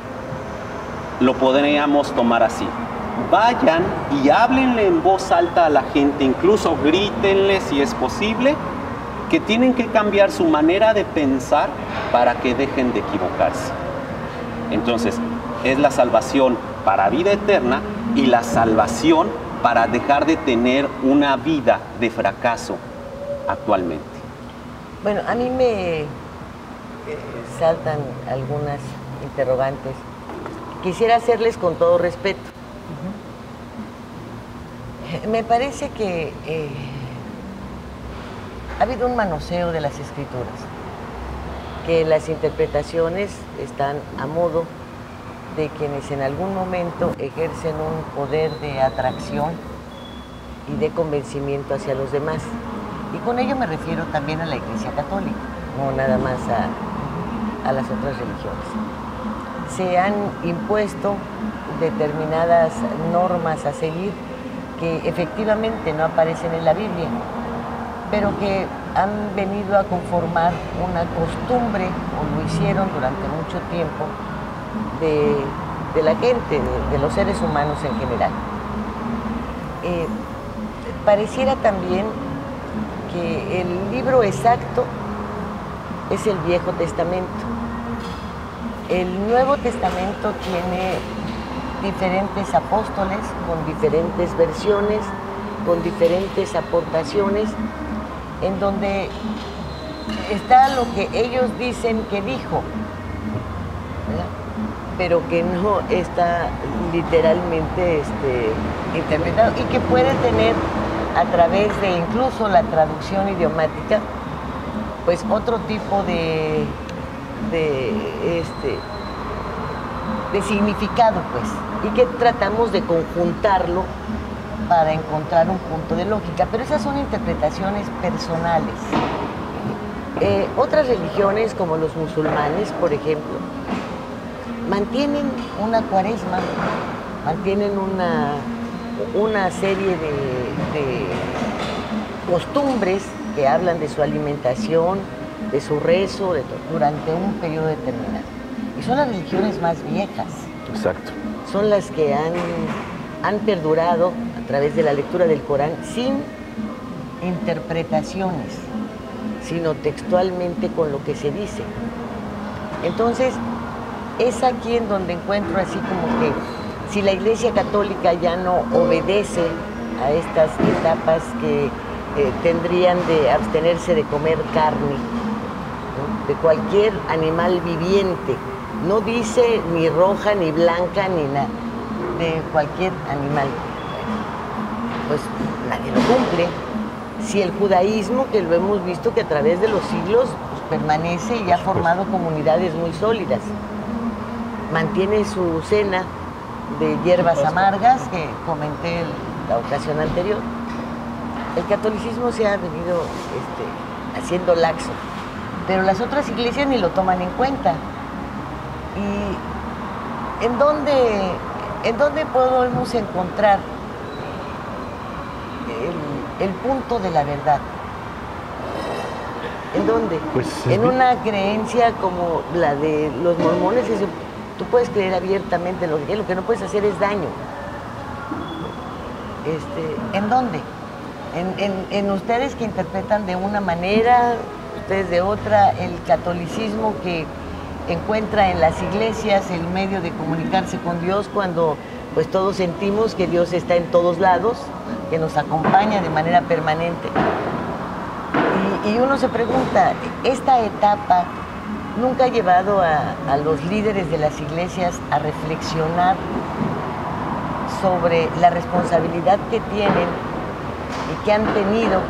D: lo podríamos tomar así: vayan y háblenle en voz alta a la gente, incluso grítenle si es posible, que tienen que cambiar su manera de pensar para que dejen de equivocarse. Entonces, es la salvación para vida eterna y la salvación para dejar de tener una vida de fracaso actualmente.
C: Bueno, a mí me saltan algunas interrogantes. Quisiera hacerles con todo respeto. Me parece que ha habido un manoseo de las escrituras, que las interpretaciones están a modo de quienes en algún momento ejercen un poder de atracción y de convencimiento hacia los demás. Y con ello me refiero también a la Iglesia Católica, no nada más a las otras religiones. Se han impuesto determinadas normas a seguir que efectivamente no aparecen en la Biblia, pero que han venido a conformar una costumbre, o lo hicieron durante mucho tiempo, de la gente, de los seres humanos en general. Pareciera también que el libro exacto es el Viejo Testamento. El Nuevo Testamento tiene diferentes apóstoles con diferentes versiones, con diferentes aportaciones, en donde está lo que ellos dicen que dijo, ¿verdad? Pero que no está literalmente interpretado y que puede tener, a través de incluso la traducción idiomática, pues otro tipo de significado, pues, y que tratamos de conjuntarlo para encontrar un punto de lógica, pero esas son interpretaciones personales. Otras religiones, como los musulmanes, por ejemplo, mantienen una cuaresma, mantienen una serie de costumbres que hablan de su alimentación, de su rezo, durante un periodo determinado. Y son las religiones más viejas.
G: Exacto.
C: Son las que han perdurado a través de la lectura del Corán sin interpretaciones, sino textualmente con lo que se dice. Entonces, es aquí en donde encuentro así como que si la Iglesia Católica ya no obedece a estas etapas que tendrían de abstenerse de comer carne, ¿no?, de cualquier animal viviente, no dice ni roja, ni blanca, ni nada, de cualquier animal, pues nadie lo cumple. Si el judaísmo, que lo hemos visto que a través de los siglos pues, permanece y ha formado comunidades muy sólidas, mantiene su cena de hierbas amargas que comenté en la ocasión anterior. el catolicismo se ha venido haciendo laxo, pero las otras iglesias ni lo toman en cuenta. ¿Y en dónde podemos encontrar el punto de la verdad? ¿En dónde?
G: Pues,
C: en una creencia como la de los mormones, tú puedes creer abiertamente lo que no puedes hacer es daño. ¿En dónde? En ustedes que interpretan de una manera, ustedes de otra, el catolicismo que encuentra en las iglesias el medio de comunicarse con Dios cuando pues todos sentimos que Dios está en todos lados, que nos acompaña de manera permanente. Y uno se pregunta, esta etapa nunca ha llevado a los líderes de las iglesias a reflexionar sobre la responsabilidad que tienen y que han tenido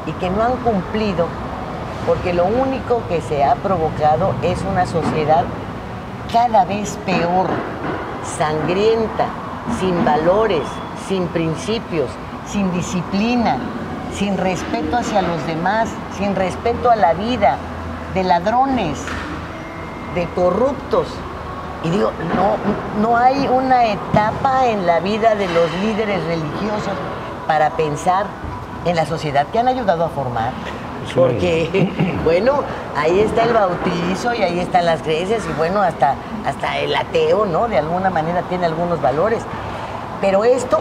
C: y que no han cumplido, porque lo único que se ha provocado es una sociedad cada vez peor, sangrienta, sin valores, sin principios, sin disciplina, sin respeto hacia los demás, sin respeto a la vida, de ladrones, de corruptos. Y digo, no hay una etapa en la vida de los líderes religiosos para pensar en la sociedad que han ayudado a formar. Porque, bueno, ahí está el bautizo y ahí están las creencias y bueno, hasta el ateo, ¿no? De alguna manera tiene algunos valores. Pero esto,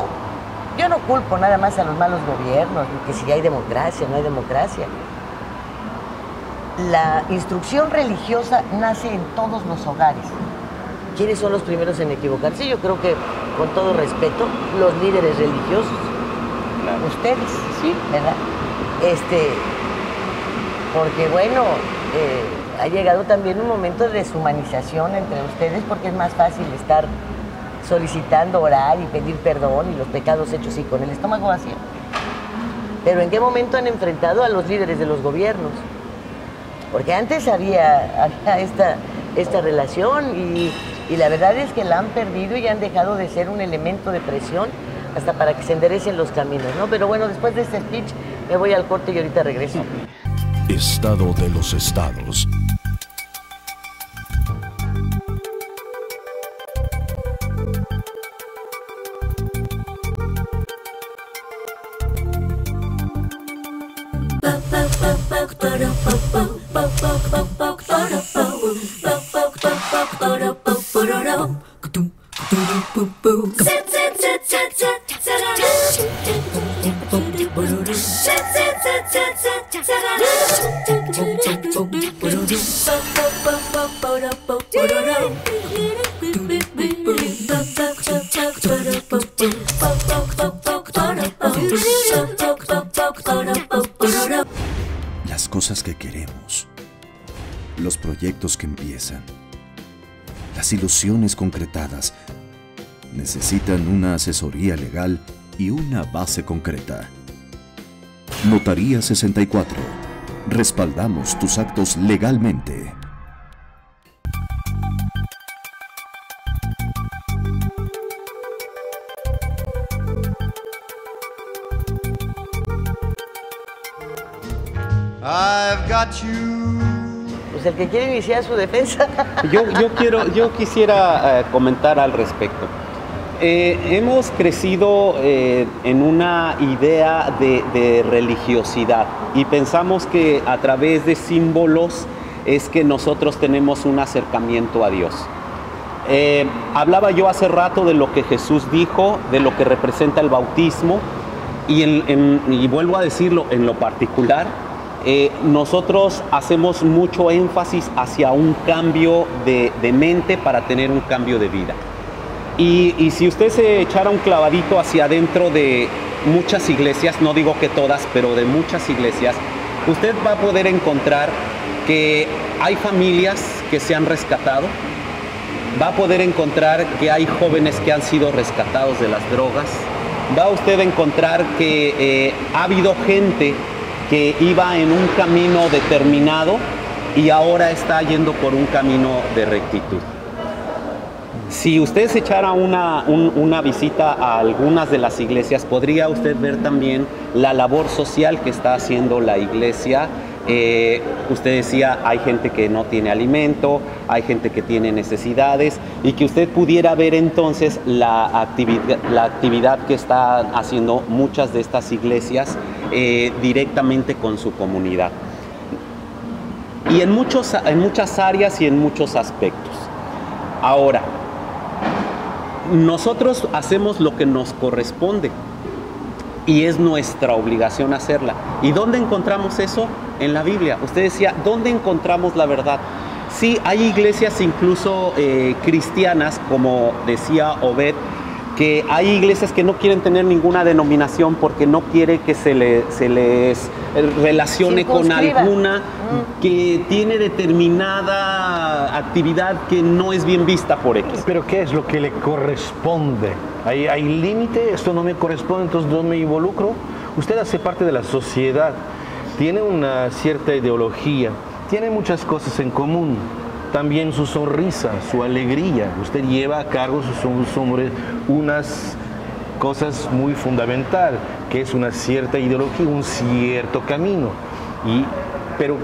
C: yo no culpo nada más a los malos gobiernos, que si hay democracia, no hay democracia. La instrucción religiosa nace en todos los hogares. ¿Quiénes son los primeros en equivocarse? Yo creo que, con todo respeto, los líderes religiosos. Claro. Ustedes, sí, ¿verdad? Porque bueno, ha llegado también un momento de deshumanización entre ustedes porque es más fácil estar solicitando orar y pedir perdón y los pecados hechos y con el estómago vacío. Pero ¿en qué momento han enfrentado a los líderes de los gobiernos? Porque antes había esta relación y la verdad es que la han perdido y han dejado de ser un elemento de presión hasta para que se enderecen los caminos, ¿no? Pero bueno, después de este speech me voy al corte y ahorita regreso.
A: Estado de los estados.
I: Las cosas que queremos, los proyectos que empiezan, las ilusiones concretadas necesitan una asesoría legal y una base concreta. Notaría 64. Respaldamos tus actos legalmente.
B: I've got you.
C: Pues el que quiere iniciar su defensa.
D: Yo quisiera comentar al respecto. Hemos crecido en una idea de religiosidad y pensamos que a través de símbolos es que nosotros tenemos un acercamiento a Dios. Hablaba yo hace rato de lo que Jesús dijo, de lo que representa el bautismo y vuelvo a decirlo, en lo particular, nosotros hacemos mucho énfasis hacia un cambio de mente para tener un cambio de vida. Y si usted se echara un clavadito hacia adentro de muchas iglesias, no digo que todas, pero de muchas iglesias, usted va a poder encontrar que hay familias que se han rescatado, va a poder encontrar que hay jóvenes que han sido rescatados de las drogas, va a usted a encontrar que ha habido gente que iba en un camino determinado y ahora está yendo por un camino de rectitud. Si usted se echara una visita a algunas de las iglesias, podría usted ver también la labor social que está haciendo la iglesia. Usted decía, hay gente que no tiene alimento, hay gente que tiene necesidades, y que usted pudiera ver entonces la actividad que están haciendo muchas de estas iglesias directamente con su comunidad. Y en muchas áreas y en muchos aspectos. Ahora, nosotros hacemos lo que nos corresponde y es nuestra obligación hacerla. ¿Y dónde encontramos eso? En la Biblia. Usted decía, ¿dónde encontramos la verdad? Sí, hay iglesias incluso cristianas, como decía Obed, que hay iglesias que no quieren tener ninguna denominación porque no quiere que se les relacione con alguna que tiene determinada actividad que no es bien vista por X.
G: Pero ¿qué es lo que le corresponde? ¿Hay límite? ¿Esto no me corresponde, entonces no me involucro? Usted hace parte de la sociedad, tiene una cierta ideología, tiene muchas cosas en común. También su sonrisa, su alegría. Usted lleva a cargo sobre unas cosas muy fundamentales, que es una cierta ideología, un cierto camino. Pero,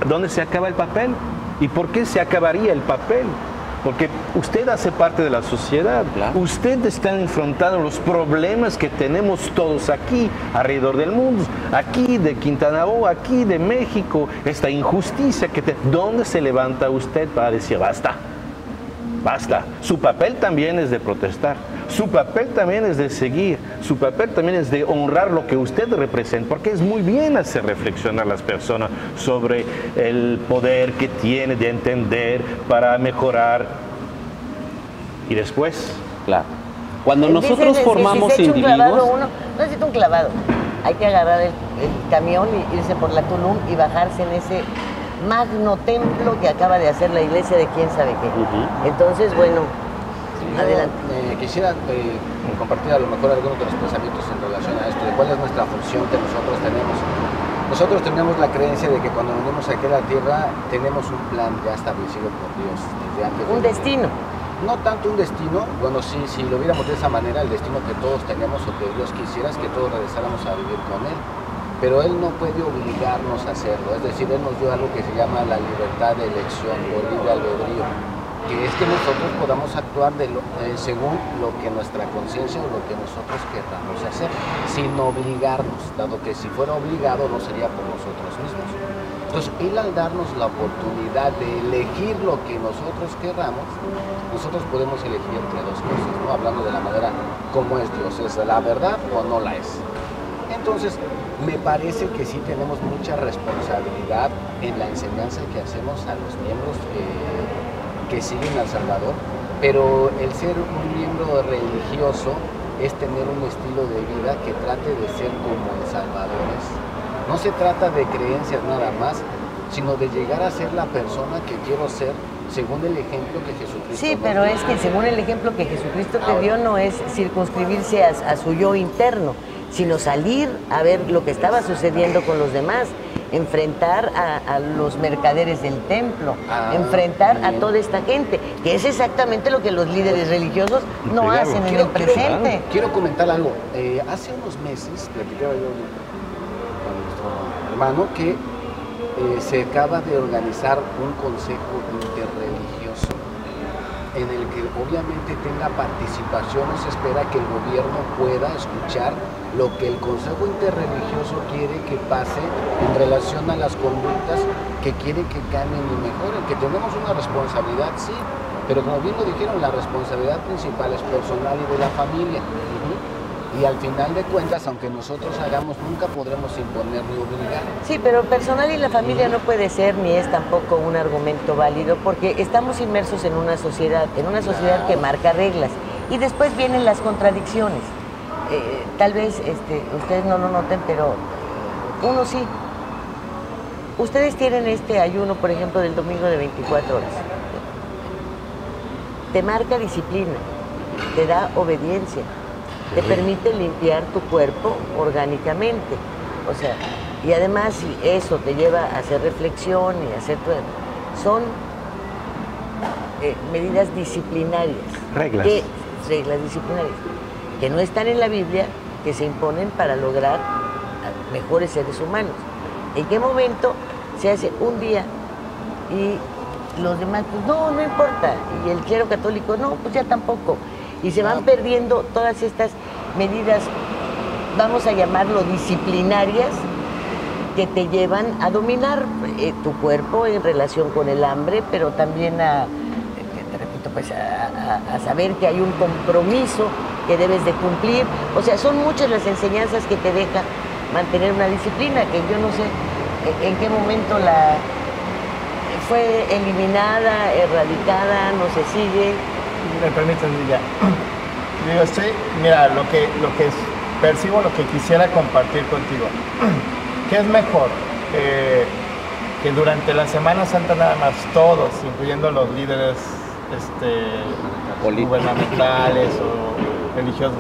G: ¿dónde se acaba el papel? ¿Y por qué se acabaría el papel? Porque usted hace parte de la sociedad. Claro. Usted está enfrentando los problemas que tenemos todos aquí, alrededor del mundo. Aquí de Quintana Roo, aquí de México. Esta injusticia ¿dónde se levanta usted para decir basta? Basta. Su papel también es de protestar. Su papel también es de seguir. Su papel también es de honrar lo que usted representa. Porque es muy bien hacer reflexionar a las personas sobre el poder que tiene de entender para mejorar. Y después,
D: claro, cuando nosotros formamos individuos...
C: No necesita un clavado. Hay que agarrar el camión y irse por la Tulum y bajarse en ese magno templo que acaba de hacer la iglesia de quién sabe qué. Entonces, bueno, adelante.
E: Quisiera compartir a lo mejor algunos de los pensamientos en relación a esto, de cuál es nuestra función que nosotros tenemos. Nosotros tenemos la creencia de que cuando venimos aquí a la tierra tenemos un plan ya establecido por Dios desde antes.
C: Un destino.
E: No tanto un destino, bueno, sí, si lo viéramos de esa manera, el destino que todos tenemos o que Dios quisiera es que todos regresáramos a vivir con Él. Pero Él no puede obligarnos a hacerlo, es decir, Él nos dio algo que se llama la libertad de elección o libre albedrío, que es que nosotros podamos actuar según lo que nuestra conciencia o lo que nosotros queramos hacer, sin obligarnos, dado que si fuera obligado no sería por nosotros mismos. Entonces, Él al darnos la oportunidad de elegir lo que nosotros queramos, nosotros podemos elegir entre dos cosas, ¿no? Hablando de la manera como es Dios, ¿es la verdad o no la es? Entonces, me parece que sí tenemos mucha responsabilidad en la enseñanza que hacemos a los miembros que siguen al Salvador, pero el ser un miembro religioso es tener un estilo de vida que trate de ser como el Salvador es. No se trata de creencias nada más, sino de llegar a ser la persona que quiero ser según el ejemplo que Jesucristo
C: Sí, pero es que según el ejemplo que Jesucristo te dio no es circunscribirse a su yo interno, sino salir a ver lo que estaba sucediendo con los demás, enfrentar a los mercaderes del templo, enfrentar a toda esta gente, que es exactamente lo que los líderes religiosos no hacen en el presente.
E: Quiero comentar algo. Hace unos meses platicaba yo con nuestro hermano que se acaba de organizar un consejo interreligioso en el que obviamente tenga participación. Se espera que el gobierno pueda escuchar lo que el Consejo Interreligioso quiere que pase en relación a las conductas que quiere que cambien y mejoren, que tenemos una responsabilidad, sí, pero como bien lo dijeron, la responsabilidad principal es personal y de la familia. Y al final de cuentas, aunque nosotros hagamos, nunca podremos imponer ni obligar.
C: Sí, pero personal y la familia no puede ser ni es tampoco un argumento válido, porque estamos inmersos en una sociedad que marca reglas, y después vienen las contradicciones. Tal vez ustedes no lo noten, pero uno sí. Ustedes tienen este ayuno, por ejemplo, del domingo de 24 horas. Te marca disciplina, te da obediencia, te permite limpiar tu cuerpo orgánicamente. O sea, y además si eso te lleva a hacer reflexión y a hacer son medidas disciplinarias.
G: Reglas.
C: Reglas disciplinarias, que no están en la Biblia, que se imponen para lograr mejores seres humanos. ¿En qué momento se hace un día y los demás, pues no importa? Y el clero católico, no, pues ya tampoco. Y se van perdiendo todas estas medidas, vamos a llamarlo disciplinarias, que te llevan a dominar tu cuerpo en relación con el hambre, pero también te repito, pues a saber que hay un compromiso que debes de cumplir. O sea, son muchas las enseñanzas que te deja mantener una disciplina, que yo no sé en qué momento fue eliminada, erradicada, no se sigue.
F: Me permiten, Lidia. Digo, sí, mira, lo que percibo, lo que quisiera compartir contigo. ¿Qué es mejor? Que durante la Semana Santa nada más todos, incluyendo los líderes gubernamentales o religiosos,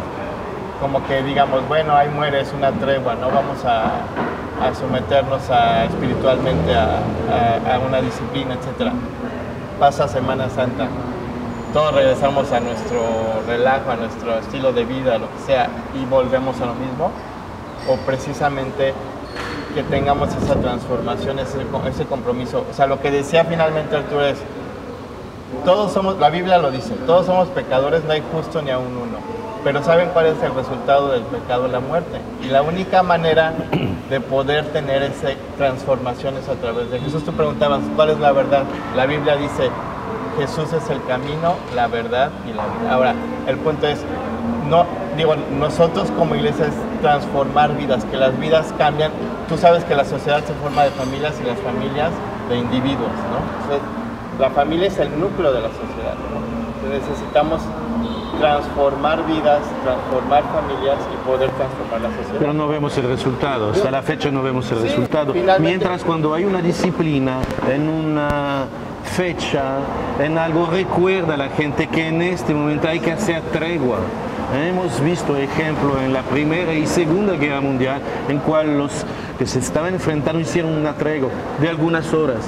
F: como que digamos, bueno, ahí muere, es una tregua, no vamos a someternos espiritualmente a una disciplina, etc. Pasa Semana Santa, todos regresamos a nuestro relajo, a nuestro estilo de vida, lo que sea, y volvemos a lo mismo, o precisamente que tengamos esa transformación, ese compromiso. O sea, lo que decía finalmente Arturo es, todos somos, la Biblia lo dice, todos somos pecadores, no hay justo ni aún uno. Pero ¿saben cuál es el resultado del pecado? La muerte. Y la única manera de poder tener esa transformación es a través de Jesús. Tú preguntabas, ¿cuál es la verdad? La Biblia dice, Jesús es el camino, la verdad y la vida. Ahora, el punto es, nosotros como iglesia es transformar vidas, que las vidas cambian. Tú sabes que la sociedad se forma de familias y las familias de individuos, ¿no? Entonces, la familia es el núcleo de la sociedad, ¿no? Entonces, necesitamos transformar vidas, transformar familias y poder transformar la sociedad.
G: Pero no vemos el resultado, hasta la fecha no vemos el resultado. Mientras cuando hay una disciplina en una fecha, en algo, recuerda a la gente que en este momento hay que hacer tregua. Hemos visto ejemplo en la Primera y Segunda Guerra Mundial en cual los que se estaban enfrentando hicieron una tregua de algunas horas.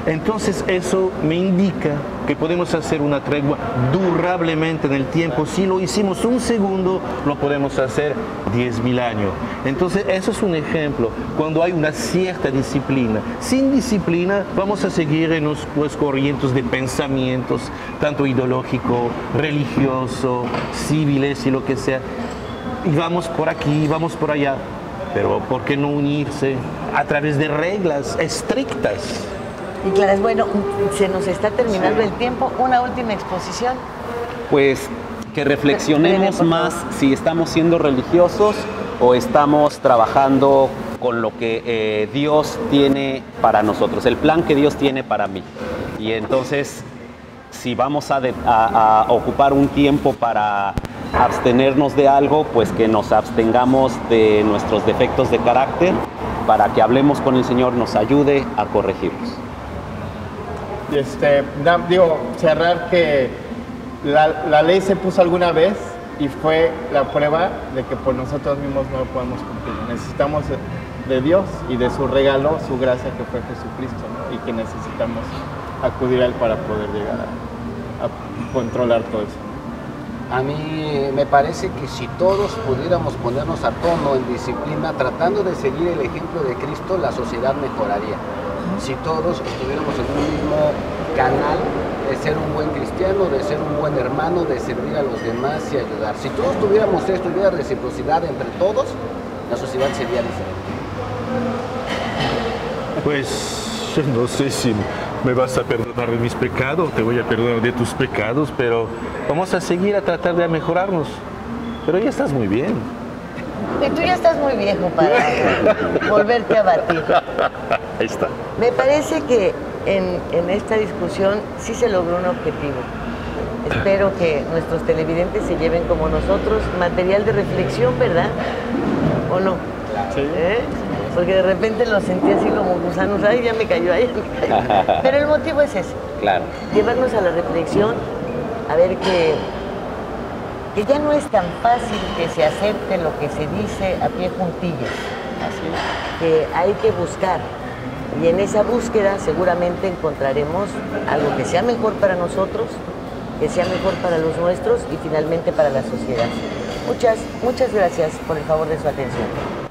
G: Entonces eso me indica que podemos hacer una tregua durablemente en el tiempo. Si lo hicimos un segundo, lo podemos hacer 10.000 años. Entonces eso es un ejemplo, cuando hay una cierta disciplina. Sin disciplina vamos a seguir en los corrientes de pensamientos, tanto ideológico, religioso, civiles y lo que sea. Y vamos por aquí, vamos por allá. Pero ¿por qué no unirse a través de reglas estrictas?
C: Y claro, bueno, se nos está terminando el tiempo. Una última exposición.
D: Pues que reflexionemos más si estamos siendo religiosos o estamos trabajando con lo que Dios tiene para nosotros, el plan que Dios tiene para mí. Y entonces, si vamos a ocupar un tiempo para abstenernos de algo, pues que nos abstengamos de nuestros defectos de carácter para que hablemos con el Señor, nos ayude a corregirlos.
F: Cerrar que la ley se puso alguna vez y fue la prueba de que por nosotros mismos no lo podemos cumplir. Necesitamos de Dios y de su regalo, su gracia que fue Jesucristo, ¿no? Y que necesitamos acudir a Él para poder llegar a controlar todo eso.
E: A mí me parece que si todos pudiéramos ponernos a tono en disciplina, tratando de seguir el ejemplo de Cristo, la sociedad mejoraría. Si todos estuviéramos en un mismo canal de ser un buen cristiano, de ser un buen hermano, de servir a los demás y ayudar. Si todos tuviéramos esto, hubiera reciprocidad entre todos, la sociedad sería diferente.
G: Pues no sé si me vas a perdonar de mis pecados, te voy a perdonar de tus pecados, pero vamos a seguir a tratar de mejorarnos. Pero ya estás muy bien.
C: Y tú ya estás muy viejo para volverte a batir.
G: Ahí está.
C: Me parece que en esta discusión sí se logró un objetivo. Espero que nuestros televidentes se lleven como nosotros material de reflexión, ¿verdad? ¿O no?
F: Sí.
C: Porque de repente lo sentí así como gusanos, ay, ya me cayó, ay, ya me cayó. Pero el motivo es ese.
D: Claro.
C: Llevarnos a la reflexión, a ver que ya no es tan fácil que se acepte lo que se dice a pie juntillas. Así. Que hay que buscar Y en esa búsqueda seguramente encontraremos algo que sea mejor para nosotros, que sea mejor para los nuestros y finalmente para la sociedad. Muchas gracias por el favor de su atención.